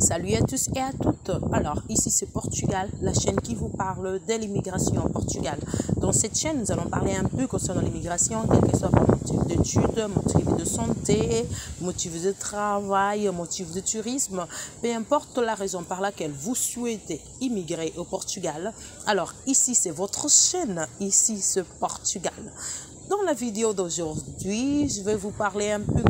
Salut à tous et à toutes. Alors, ici c'est Portugal, la chaîne qui vous parle de l'immigration au Portugal. Dans cette chaîne, nous allons parler un peu concernant l'immigration, quel que soit votre motif d'études, motif de santé, motif de travail, motif de tourisme, peu importe la raison par laquelle vous souhaitez immigrer au Portugal. Alors, ici c'est votre chaîne, ici c'est Portugal. Dans la vidéo d'aujourd'hui, je vais vous parler un peu,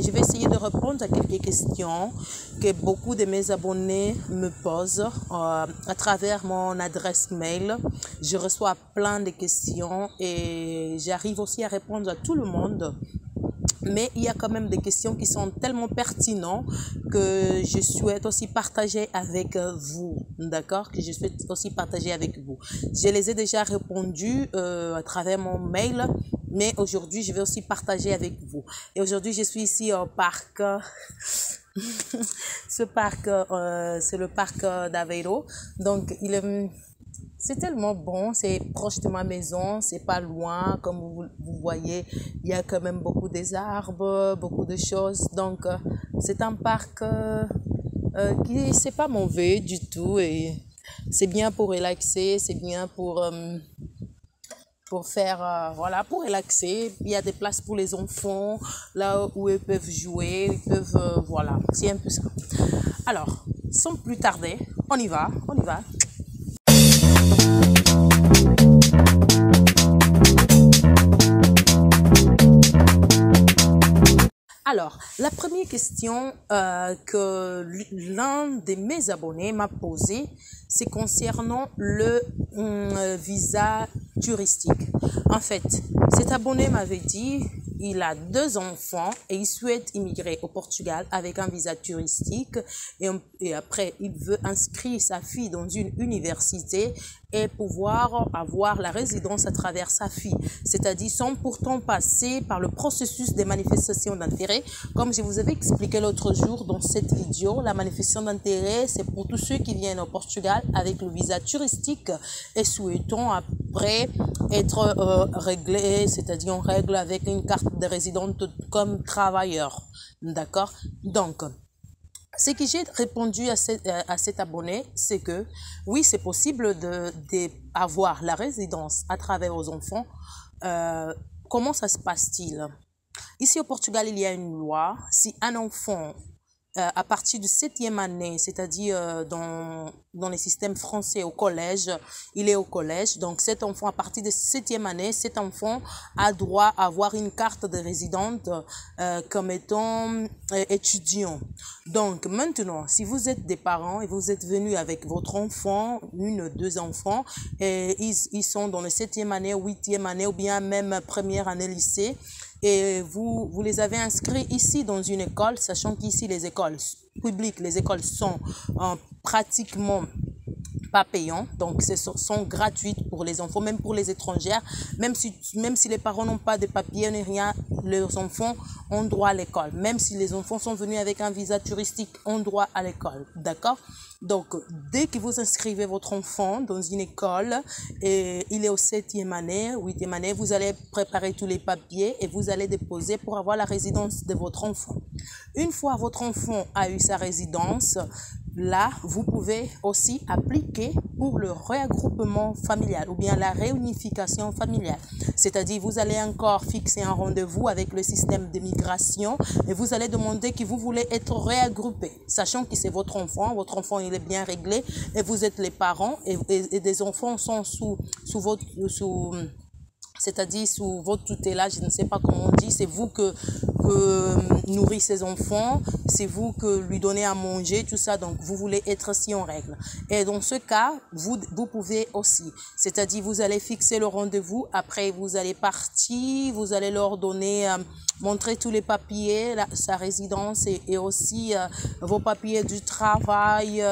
je vais essayer de répondre à quelques questions que beaucoup de mes abonnés me posent à travers mon adresse mail. Je reçois plein de questions et j'arrive aussi à répondre à tout le monde. Mais il y a quand même des questions qui sont tellement pertinentes que je souhaite aussi partager avec vous, d'accord? Que je souhaite aussi partager avec vous. Je les ai déjà répondues à travers mon mail, mais aujourd'hui, je vais aussi partager avec vous. Et aujourd'hui, je suis ici au parc. Ce parc, c'est le parc d'Aveiro. Donc, c'est tellement bon, c'est proche de ma maison, c'est pas loin, comme vous voyez, il y a quand même beaucoup des arbres, beaucoup de choses. Donc, c'est un parc qui c'est pas mauvais du tout et c'est bien pour relaxer, c'est bien pour faire, voilà, pour relaxer. Il y a des places pour les enfants, là où ils peuvent jouer, ils peuvent, voilà, c'est un peu ça. Alors, sans plus tarder, on y va. Alors, la première question que l'un de mes abonnés m'a posée, c'est concernant le visa touristique. En fait, cet abonné m'avait dit, il a 2 enfants et il souhaite immigrer au Portugal avec un visa touristique et après, il veut inscrire sa fille dans une université et pouvoir avoir la résidence à travers sa fille. C'est-à-dire sans pourtant passer par le processus des manifestations d'intérêt. Comme je vous avais expliqué l'autre jour dans cette vidéo, la manifestation d'intérêt, c'est pour tous ceux qui viennent au Portugal avec le visa touristique et souhaitant après être réglés, c'est-à-dire on règle avec une carte de résidente comme travailleur. D'accord? Donc, ce que j'ai répondu à cet abonné, c'est que oui, c'est possible d'avoir la résidence à travers aux enfants. Comment ça se passe-t-il? Ici au Portugal, il y a une loi. Si un enfant, à partir de 7e année, c'est-à-dire dans les systèmes français au collège, il est au collège. Donc cet enfant, à partir de 7e année, cet enfant a droit à avoir une carte de résidente comme étant étudiant. Donc maintenant, si vous êtes des parents et vous êtes venus avec votre enfant, 1 ou 2 enfants, et ils sont dans les 7e année, 8e année ou bien même première année lycée, et vous les avez inscrits ici dans une école, sachant qu'ici les écoles publiques, les écoles sont pratiquement pas payantes, donc sont gratuites pour les enfants, même pour les étrangères, même si les parents n'ont pas de papiers ni rien, leurs enfants ont droit à l'école. Même si les enfants sont venus avec un visa touristique, ont droit à l'école, d'accord? Donc, dès que vous inscrivez votre enfant dans une école, et il est au 7e année, 8e année, vous allez préparer tous les papiers et vous allez déposer pour avoir la résidence de votre enfant. Une fois votre enfant a eu sa résidence, là, vous pouvez aussi appliquer pour le regroupement familial ou bien la réunification familiale. C'est-à-dire, vous allez encore fixer un rendez-vous avec le système d'immigration et vous allez demander que vous voulez être regroupé, sachant que c'est votre enfant il est bien réglé et vous êtes les parents et des enfants sont c'est-à-dire sous votre tutelle, je ne sais pas comment on dit, c'est vous que nourrit ses enfants, c'est vous que lui donnez à manger, tout ça, donc vous voulez être si en règle. Et dans ce cas, vous pouvez aussi, c'est-à-dire vous allez fixer le rendez-vous, après vous allez partir, vous allez leur donner, montrer tous les papiers, sa résidence et aussi vos papiers du travail,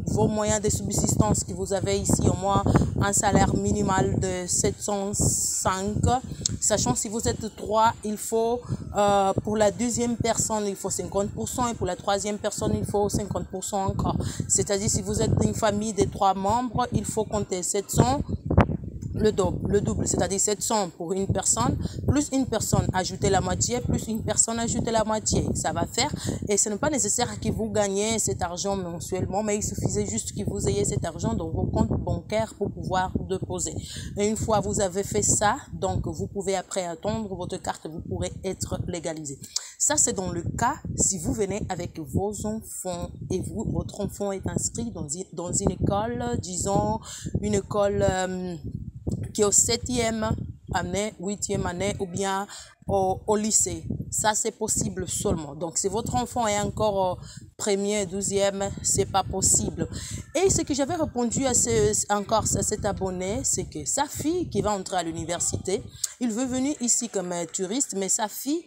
vos moyens de subsistance que vous avez ici, au moins un salaire minimal de 705, sachant si vous êtes 3, il faut pour la 2e personne il faut 50% et pour la 3e personne il faut 50% encore. C'est-à-dire si vous êtes une famille de 3 membres, il faut compter 700 le double, c'est-à-dire 700 pour une personne, plus une personne ajouter la moitié, plus une personne ajouter la moitié. Ça va faire, et ce n'est pas nécessaire que vous gagnez cet argent mensuellement, mais il suffisait juste que vous ayez cet argent dans vos comptes bancaires pour pouvoir déposer. Et une fois vous avez fait ça, donc vous pouvez après attendre votre carte, vous pourrez être légalisé. Ça, c'est dans le cas si vous venez avec vos enfants et votre enfant est inscrit dans une école, disons une école qui est au 7e année, 8e année ou bien au lycée. Ça, c'est possible seulement. Donc, si votre enfant est encore au premier, 12e, c'est pas possible. Et ce que j'avais répondu à cet abonné, c'est que sa fille qui va entrer à l'université, il veut venir ici comme touriste, mais sa fille,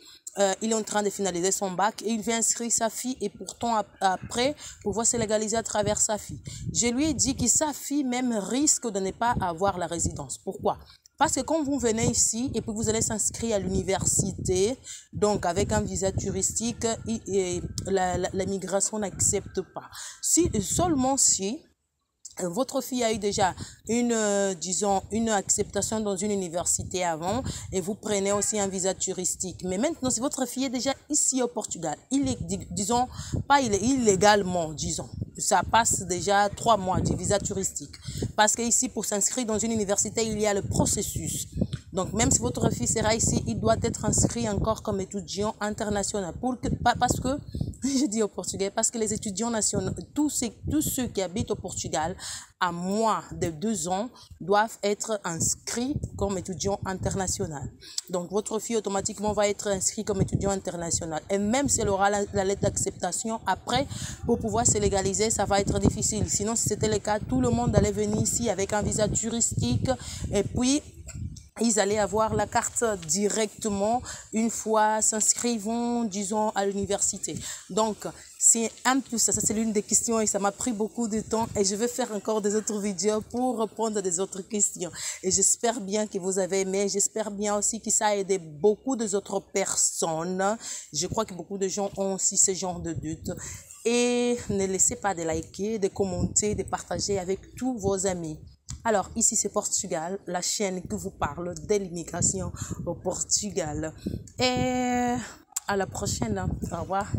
il est en train de finaliser son bac et il veut inscrire sa fille et pourtant après pouvoir se légaliser à travers sa fille. Je lui ai dit que sa fille même risque de ne pas avoir la résidence. Pourquoi? Parce que quand vous venez ici et puis vous allez s'inscrire à l'université, donc avec un visa touristique, la migration n'accepte pas. Seulement si votre fille a eu déjà disons, une acceptation dans une université avant et vous prenez aussi un visa touristique. Mais maintenant, si votre fille est déjà ici au Portugal, disons, pas illégalement, disons, ça passe déjà 3 mois du visa touristique. Parce que ici, pour s'inscrire dans une université, il y a le processus. Donc, même si votre fils sera ici, il doit être inscrit encore comme étudiant international. Parce que, je dis au Portugais, parce que les étudiants nationaux, tous ceux qui habitent au Portugal, à moins de 2 ans, doivent être inscrits comme étudiants international. Donc, votre fille automatiquement va être inscrite comme étudiant international. Et même si elle aura la lettre d'acceptation, après, pour pouvoir se légaliser, ça va être difficile. Sinon, si c'était le cas, tout le monde allait venir ici avec un visa touristique et puis ils allaient avoir la carte directement une fois s'inscrivant, disons, à l'université. Donc, c'est un peu ça. Ça, c'est l'une des questions et ça m'a pris beaucoup de temps et je vais faire encore des autres vidéos pour répondre à des autres questions. Et j'espère bien que vous avez aimé. J'espère bien aussi que ça a aidé beaucoup d'autres personnes. Je crois que beaucoup de gens ont aussi ce genre de doutes. Et ne laissez pas de liker, de commenter, de partager avec tous vos amis. Alors, ici, c'est Portugal, la chaîne qui vous parle de l'immigration au Portugal. Et à la prochaine. Au revoir.